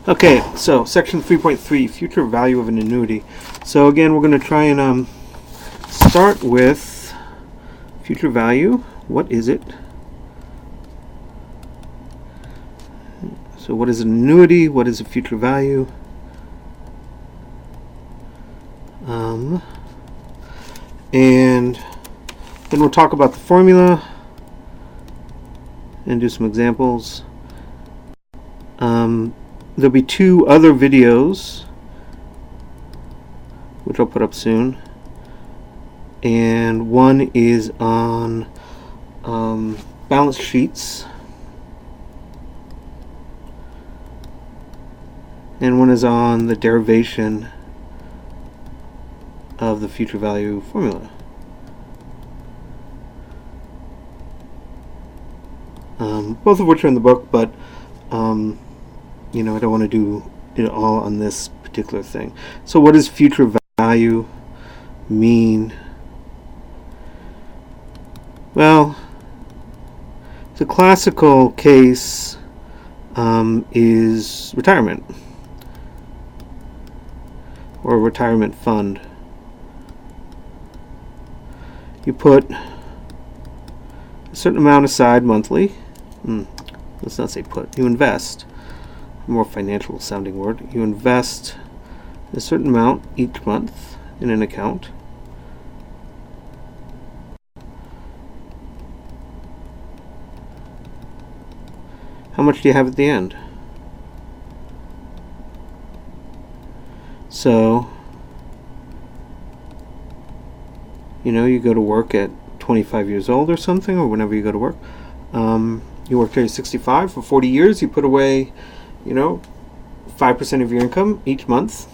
Okay, so section 3.3, future value of an annuity. So again, we're going to try and start with future value. What is it? So what is an annuity? What is a future value? And then we'll talk about the formula and do some examples. There'll be two other videos which I'll put up soon, and one is on balance sheets and one is on the derivation of the future value formula. Both of which are in the book, but you know, I don't want to do it all on this particular thing. So what does future value mean? Well, the classical case is retirement or a retirement fund. You put a certain amount aside monthly. Let's not say put. You invest. More financial sounding word. You invest a certain amount each month in an account. How much do you have at the end? So, you know, you go to work at 25 years old or something, or whenever you go to work. You work till you're 65 for 40 years. You put away, you know, 5% of your income each month.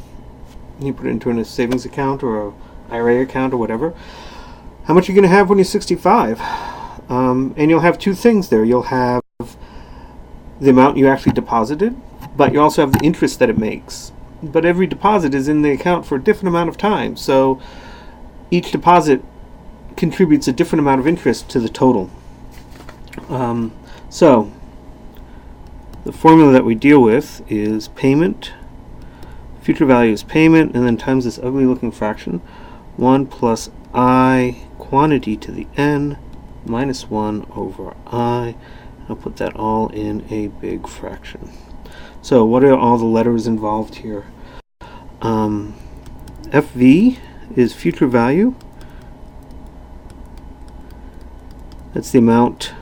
You put it into a savings account or a IRA account or whatever. How much are you going to have when you're 65? And you'll have two things there. You'll have the amount you actually deposited, but you also have the interest that it makes. But every deposit is in the account for a different amount of time. So each deposit contributes a different amount of interest to the total. So the formula that we deal with is payment. Future value is payment, and then times this ugly looking fraction. 1 plus I quantity to the n minus 1 over I. I'll put that all in a big fraction. So what are all the letters involved here? FV is future value. That's the amount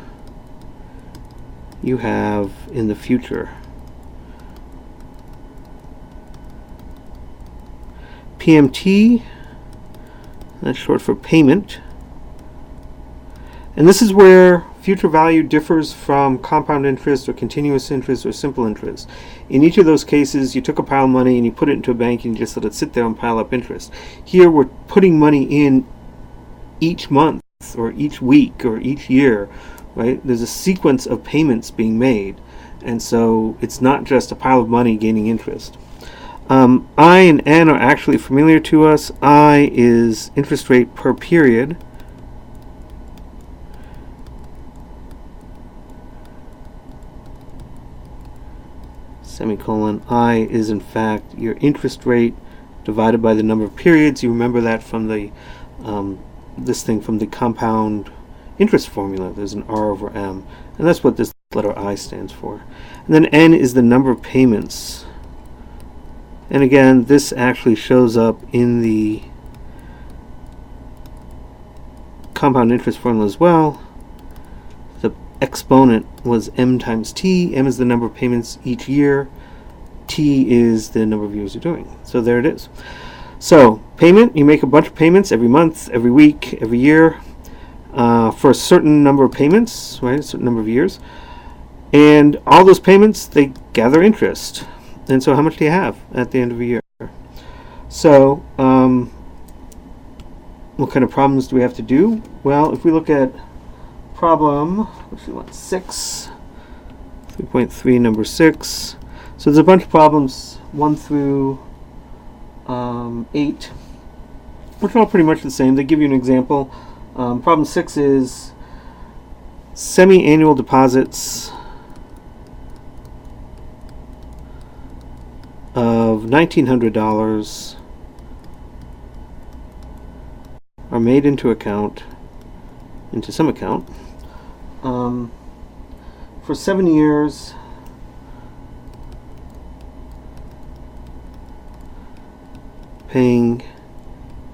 you have in the future. PMT, that's short for payment. And this is where future value differs from compound interest or continuous interest or simple interest. In each of those cases, you took a pile of money and you put it into a bank and you just let it sit there and pile up interest. Here we're putting money in each month or each week or each year, right? There's a sequence of payments being made, and so it's not just a pile of money gaining interest. I and N are actually familiar to us. I is interest rate per period. Semicolon. I is in fact your interest rate divided by the number of periods. You remember that from the this thing from the compound interest formula. There's an R over M, and that's what this letter I stands for. And then N is the number of payments. And again, this actually shows up in the compound interest formula as well. The exponent was M times T. M is the number of payments each year. T is the number of years you're doing. So there it is. So payment, you make a bunch of payments every month, every week, every year. For a certain number of payments, right, a certain number of years, and all those payments, they gather interest. And so how much do you have at the end of a year? So what kind of problems do we have to do? Well, if we look at problem 6, 3.3, number 6, so there's a bunch of problems 1 through 8, which are all pretty much the same. They give you an example. Problem 6 is semi-annual deposits $1,900 are made into some account for 7 years, paying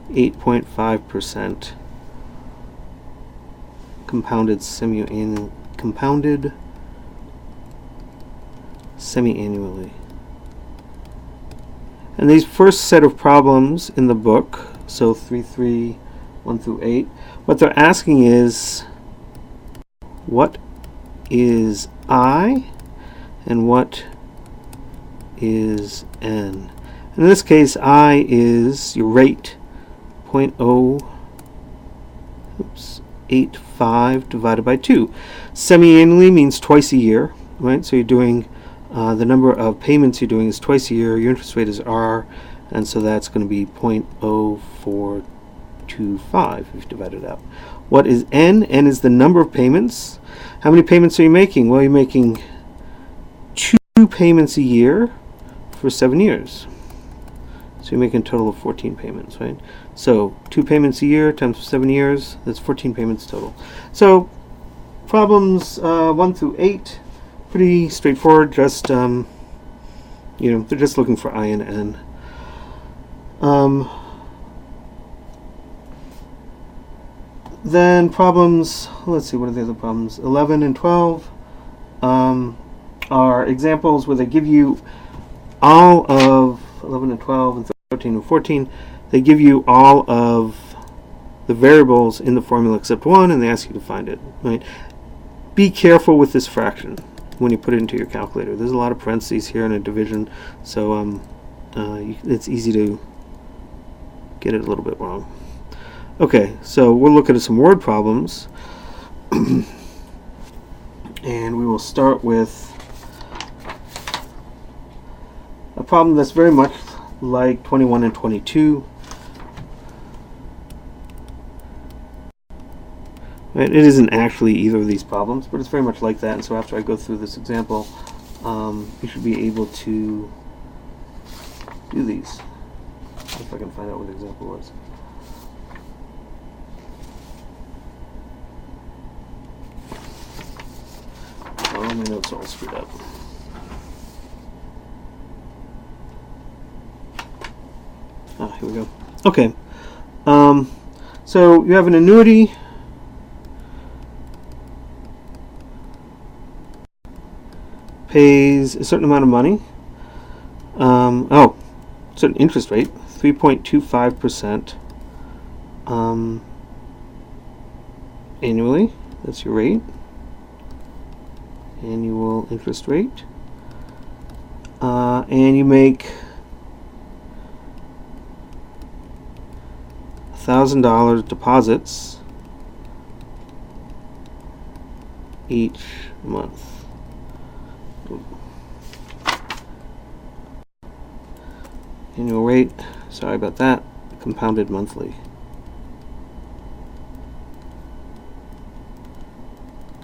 8.5% compounded semi-annually. And these first set of problems in the book, so 3, 1 through 8, what they're asking is, what is I and what is N? And in this case, I is your rate, 0.085 divided by 2. Semi-annually means twice a year, right? So you're doing, the number of payments you're doing is twice a year. Your interest rate is R, and so that's going to be 0.0425 if you divide it out. What is N? N is the number of payments. How many payments are you making? Well, you're making 2 payments a year for 7 years. So you're making a total of 14 payments, right? So 2 payments a year times 7 years, that's 14 payments total. So problems 1 through 8, pretty straightforward. Just they're just looking for I and N. Then problems, let's see, what are the other problems? 11 and 12 are examples where they give you all of 11 and 12 and 13 and 14. They give you all of the variables in the formula except one, and they ask you to find it. Right? Be careful with this fraction when you put it into your calculator. There's a lot of parentheses here in a division, so it's easy to get it a little bit wrong. Okay, so we'll look at some word problems, and we will start with a problem that's very much like 21 and 22. Right? It isn't actually either of these problems, but it's very much like that, and so after I go through this example, you should be able to do these. If I can find out what the example was. Oh, my notes are all screwed up. Here we go. Okay. So you have an annuity. Pays a certain amount of money. Certain interest rate, 3.25% annually. That's your rate. Annual interest rate. And you make $1,000 deposits each month. Annual rate, sorry about that, compounded monthly.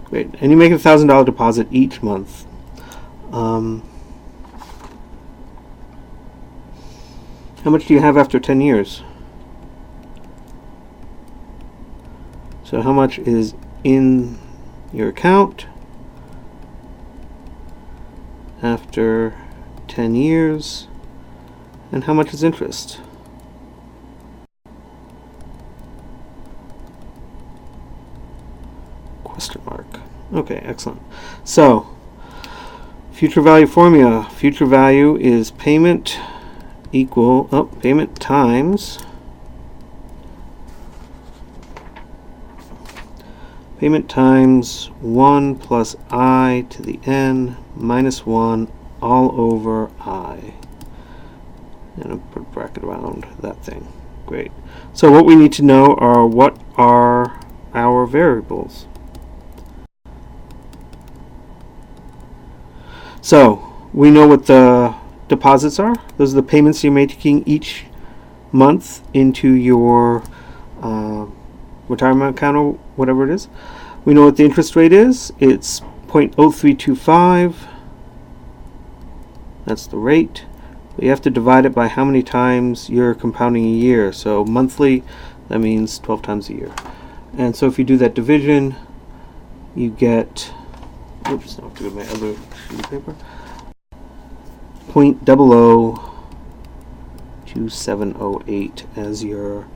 Great, and you make a $1,000 deposit each month. How much do you have after 10 years? So how much is in your account after 10 years? And how much is interest? Question mark. Okay, excellent. So, future value formula. Future value is payment times payment times 1 plus I to the n minus 1 all over I. And I'll put a bracket around that thing. Great. So what we need to know are what are our variables. So we know what the deposits are. Those are the payments you're making each month into your retirement account or whatever it is. We know what the interest rate is. It's 0.0325. That's the rate. But you have to divide it by how many times you're compounding a year. So monthly, that means 12 times a year. And so if you do that division, you get, oops, I have to go to my other sheet of paper, 0.002708 as your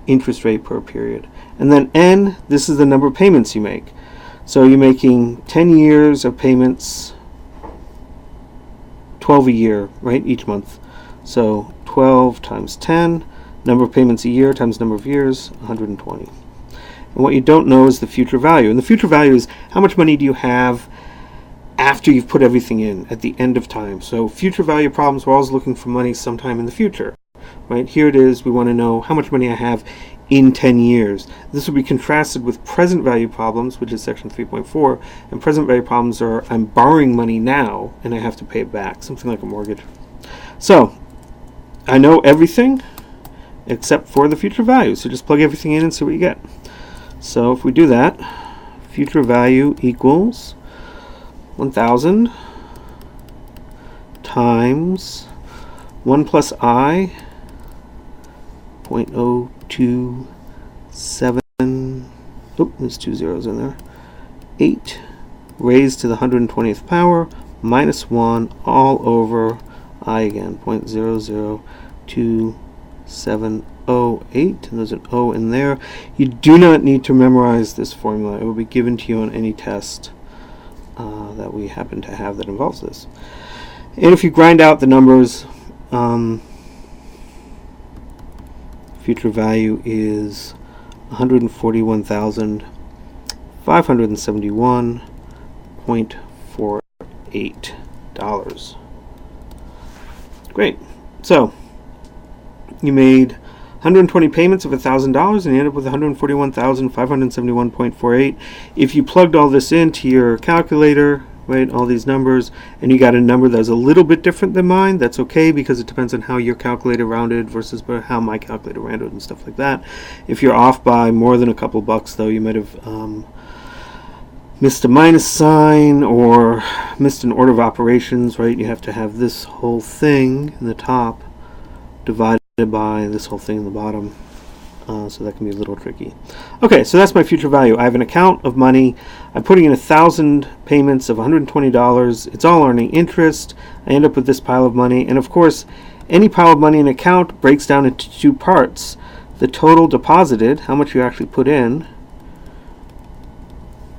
interest rate per period. And then N, this is the number of payments you make. So you're making 10 years of payments, 12 a year, right, each month. So 12 times 10, number of payments a year times number of years, 120. And what you don't know is the future value. And the future value is how much money do you have after you've put everything in at the end of time. So future value problems, we're always looking for money sometime in the future. Right, here it is, we want to know how much money I have in 10 years. This will be contrasted with present value problems, which is section 3.4, and present value problems are I'm borrowing money now and I have to pay it back, something like a mortgage. So I know everything except for the future value, so just plug everything in and see what you get. So if we do that, future value equals 1,000 times 1 plus I 0.027, there's 2 zeros in there, 8 raised to the 120th power minus 1 all over I again, 0.002708, and there's an O in there. You do not need to memorize this formula. It will be given to you on any test that we happen to have that involves this. And if you grind out the numbers, future value is $141,571.48. Great. So you made 120 payments of $1,000 and you end up with 141,571.48. If you plugged all this into your calculator, right, all these numbers, and you got a number that's a little bit different than mine, that's okay, because it depends on how your calculator rounded versus how my calculator rounded and stuff like that. If you're off by more than a couple bucks, though, you might have missed a minus sign or missed an order of operations, right? You have to have this whole thing in the top divided by this whole thing in the bottom. So that can be a little tricky. Okay, so that's my future value. I have an account of money. I'm putting in 1,000 payments of $120. It's all earning interest. I end up with this pile of money. And of course, any pile of money in an account breaks down into two parts. The total deposited, how much you actually put in,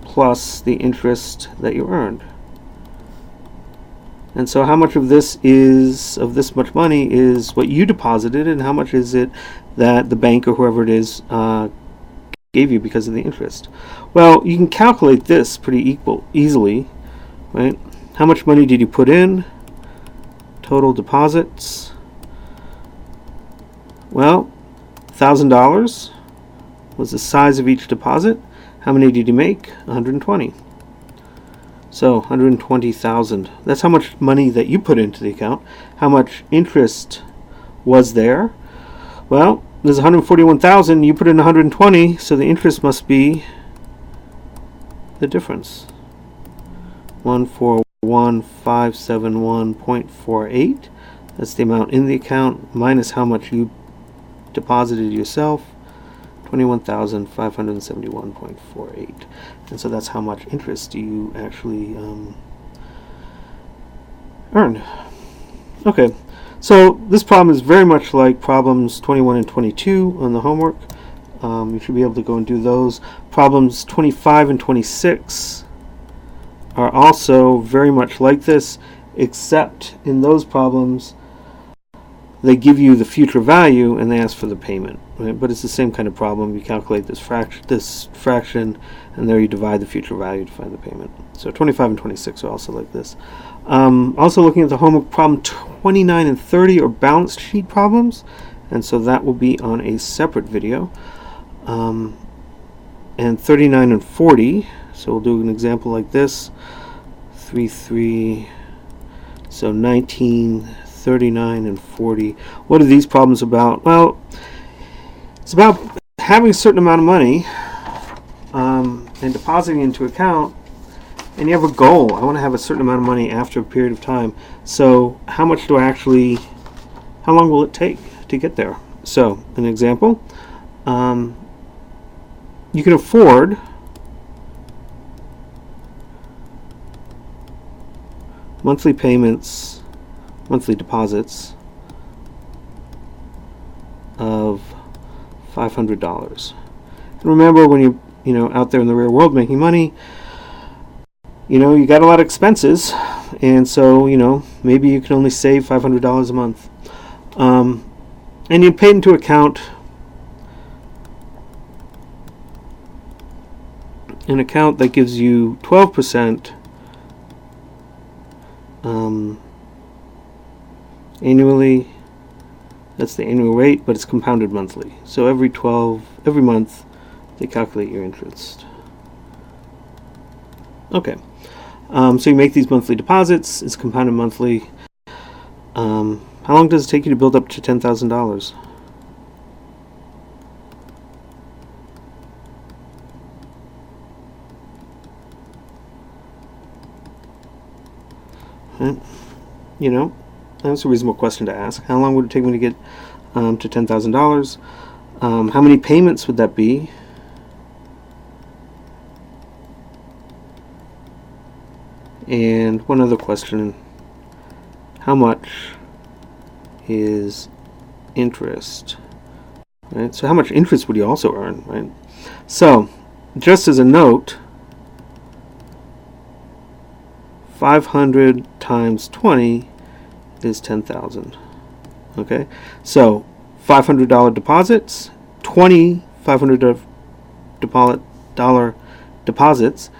plus the interest that you earned. And so how much of this much money is what you deposited, and how much is it that the bank or whoever it is gave you because of the interest? Well, you can calculate this pretty easily, right? How much money did you put in? Total deposits. Well, $1,000 was the size of each deposit. How many did you make? 120. So 120,000. That's how much money that you put into the account. How much interest was there? Well, there's 141,000. You put in 120, so the interest must be the difference. 141,571.48. That's the amount in the account minus how much you deposited yourself. 21,571.48. And so that's how much interest you actually earn. Okay, so this problem is very much like problems 21 and 22 on the homework. You should be able to go and do those. Problems 25 and 26 are also very much like this, except in those problems they give you the future value and they ask for the payment, right? But it's the same kind of problem. You calculate this fraction, and there you divide the future value to find the payment. So 25 and 26 are also like this. Also looking at the homework, problem 29 and 30 are balance sheet problems, and so that will be on a separate video. And 39 and 40, so we'll do an example like this. 3, so 19, 39 and 40. What are these problems about? Well, it's about having a certain amount of money and depositing into account, and you have a goal. I want to have a certain amount of money after a period of time. So how much do I actually how long will it take to get there? So, an example, you can afford monthly payments, monthly deposits of $500. And remember, when you're out there in the real world making money, you got a lot of expenses, and so maybe you can only save $500 a month, and you pay into account an account that gives you 12% annually. That's the annual rate, but it's compounded monthly. So every month they calculate your interest. Okay. So you make these monthly deposits. It's compounded monthly. How long does it take you to build up to $10,000? That's a reasonable question to ask. How long would it take me to get to $10,000? How many payments would that be? And one other question, how much is interest? Right? So how much interest would you also earn, right? So, just as a note, 500 times 20 is 10,000. Okay? So, $500 deposits, 20 $500 deposits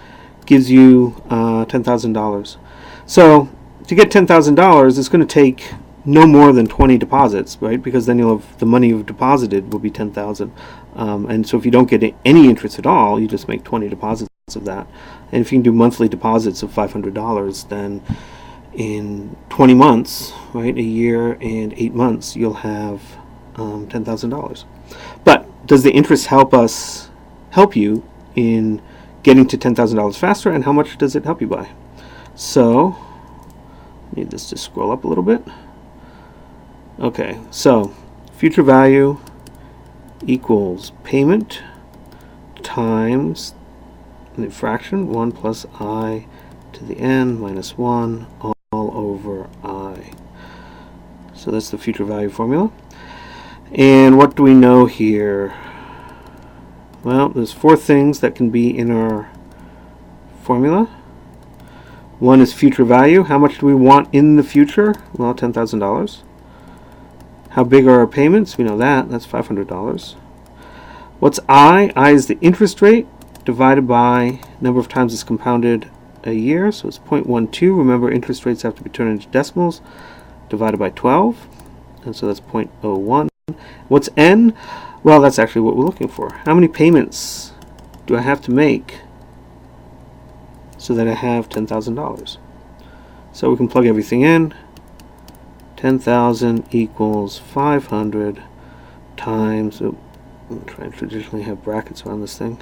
gives you $10,000. So to get $10,000, it's going to take no more than 20 deposits, right? Because then you'll have the money you've deposited will be $10,000. And so if you don't get any interest at all, you just make 20 deposits of that. And if you can do monthly deposits of $500, then in 20 months, right, a year and 8 months, you'll have $10,000. But does the interest help you in getting to $10,000 faster, and how much does it help you by? So, need this to scroll up a little bit. Okay, so future value equals payment times the fraction 1 plus I to the n minus 1 all over I. So that's the future value formula. And what do we know here? Well, there's 4 things that can be in our formula. One is future value. How much do we want in the future? Well, $10,000. How big are our payments? We know that. That's $500. What's I? I is the interest rate divided by number of times it's compounded a year. So it's 0.12. Remember, interest rates have to be turned into decimals. Divided by 12. And so that's 0.01. What's N? Well, that's actually what we're looking for. How many payments do I have to make so that I have $10,000? So we can plug everything in. 10,000 equals 500 times, I'm trying to traditionally have brackets around this thing,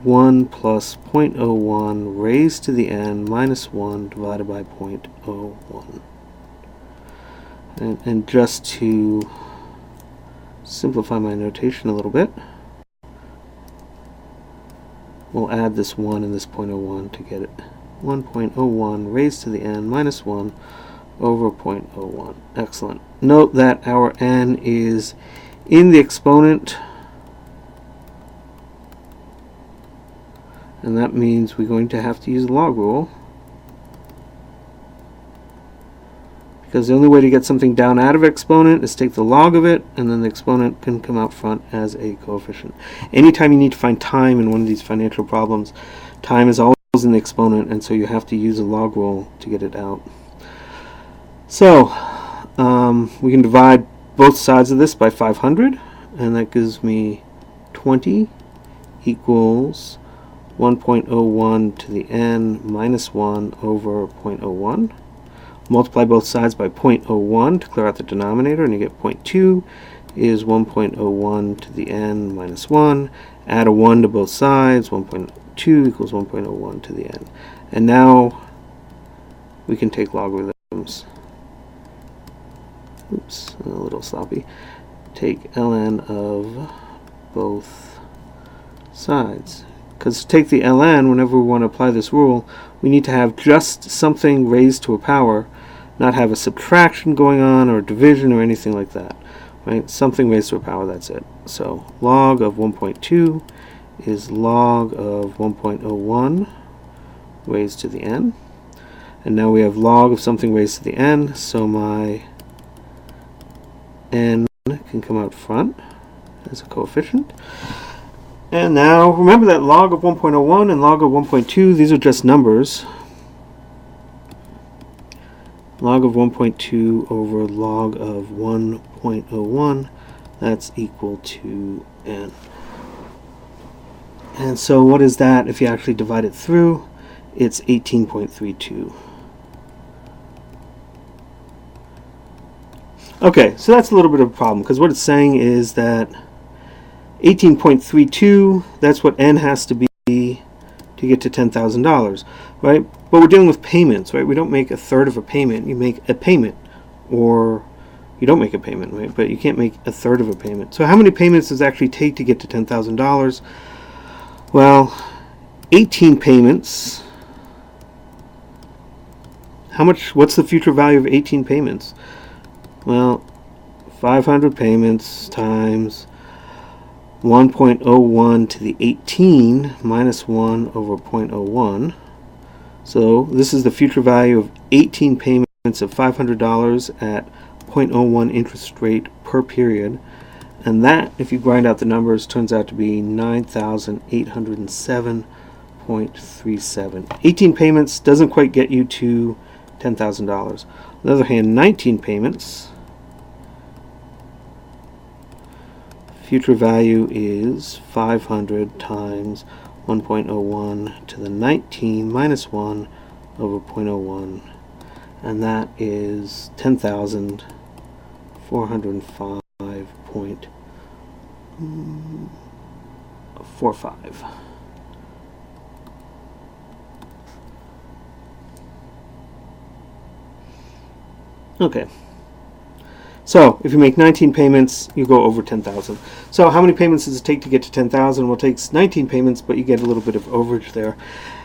1 plus 0.01 raised to the n minus 1 divided by 0.01. And just to simplify my notation a little bit, we'll add this 1 and this 0.01 to get it. 1.01 raised to the n minus 1 over 0.01. Excellent. Note that our n is in the exponent, and that means we're going to have to use the log rule, because the only way to get something down out of exponent is take the log of it, and then the exponent can come out front as a coefficient. Anytime you need to find time in one of these financial problems, time is always in the exponent, and so you have to use a log rule to get it out. So we can divide both sides of this by 500, and that gives me 20 equals 1.01 to the n minus 1 over 0.01. Multiply both sides by 0.01 to clear out the denominator, and you get 0.2 is 1.01 to the n minus 1. Add a 1 to both sides, 1.2 equals 1.01 to the n. And now we can take logarithms. oops, a little sloppy, take ln of both sides. Because to take the ln, whenever we want to apply this rule, we need to have just something raised to a power, not have a subtraction going on or division or anything like that. Right? Something raised to a power, that's it. So log of 1.2 is log of 1.01 raised to the n. And now we have log of something raised to the n, so my n can come out front as a coefficient. And now remember that log of 1.01 and log of 1.2, these are just numbers. Log of 1.2 over log of 1.01, that's equal to n. And so what is that if you actually divide it through? It's 18.32. Okay, so that's a little bit of a problem, because what it's saying is that 18.32, that's what n has to be to get to $10,000, right? But we're dealing with payments, right? We don't make a third of a payment. You make a payment, or you don't make a payment, right? But you can't make a third of a payment. So how many payments does it actually take to get to $10,000? Well, 18 payments. What's the future value of 18 payments? Well, 500 payments times 1.01 to the 18 minus 1 over 0.01. So this is the future value of 18 payments of $500 at 0.01 interest rate per period. And that, if you grind out the numbers, turns out to be 9,807.37. 18 payments doesn't quite get you to $10,000. On the other hand, 19 payments, future value is 500 times 1.01 to the 19 minus 1 over 0.01, and that is 10,405.45. Okay. So if you make 19 payments, you go over 10,000. So how many payments does it take to get to 10,000? Well, it takes 19 payments, but you get a little bit of overage there.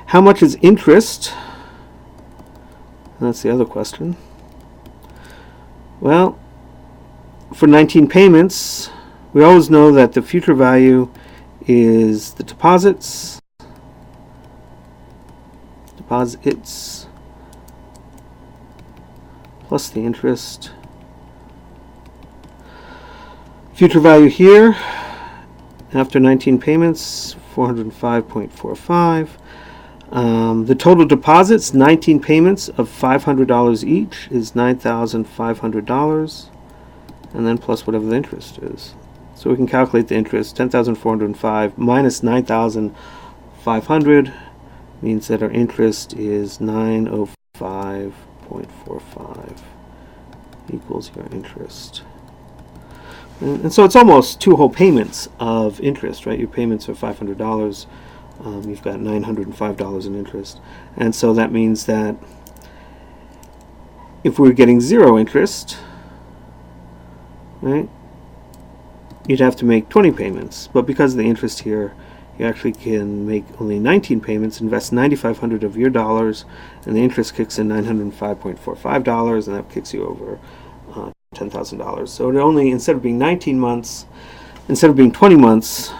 How much is interest? That's the other question. Well, for 19 payments, we always know that the future value is the deposits plus the interest. Future value here, after 19 payments, 405.45. The total deposits, 19 payments of $500 each, is $9,500, and then plus whatever the interest is. So we can calculate the interest. 10,405 minus 9,500 means that our interest is 905.45 equals your interest. And so it's almost 2 whole payments of interest, right? Your payments are $500. You've got $905 in interest. And so that means that if we were getting 0 interest, right, you'd have to make 20 payments. But because of the interest here, you actually can make only 19 payments, invest $9,500 of your dollars, and the interest kicks in $905.45, and that kicks you over $10,000. So it only, instead of being 19 months, instead of being 20 months,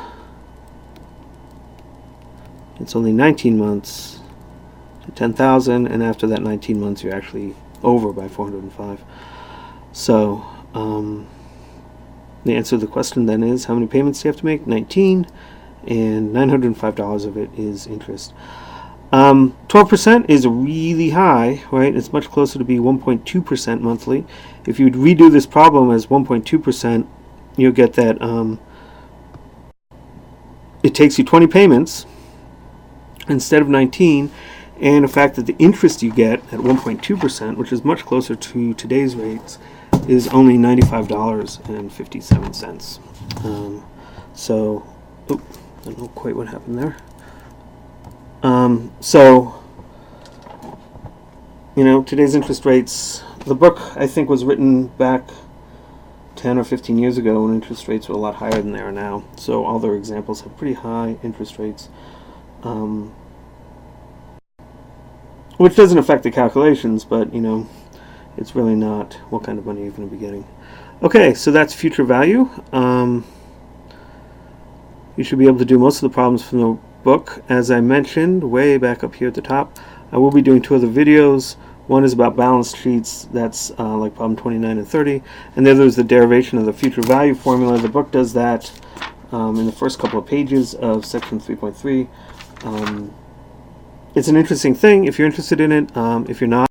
it's only 19 months to 10,000, and after that 19 months, you're actually over by 405. So the answer to the question then is, how many payments do you have to make? 19, and $905 of it is interest. 12% is really high, right? It's much closer to be 1.2% monthly. If you'd redo this problem as 1.2%, you'll get that it takes you 20 payments instead of 19, and the fact that the interest you get at 1.2%, which is much closer to today's rates, is only $95.57. So, I don't know quite what happened there. So, you know, today's interest rates, the book I think was written back 10 or 15 years ago when interest rates were a lot higher than they are now. So all their examples have pretty high interest rates, which doesn't affect the calculations, but you know, it's really not what kind of money you're going to be getting. Okay, so that's future value. You should be able to do most of the problems from the book. As I mentioned way back up here at the top, I will be doing 2 other videos. One is about balance sheets, that's like problem 29 and 30, and the other is the derivation of the future value formula. The book does that in the first couple of pages of section 3.3. It's an interesting thing if you're interested in it. If you're not,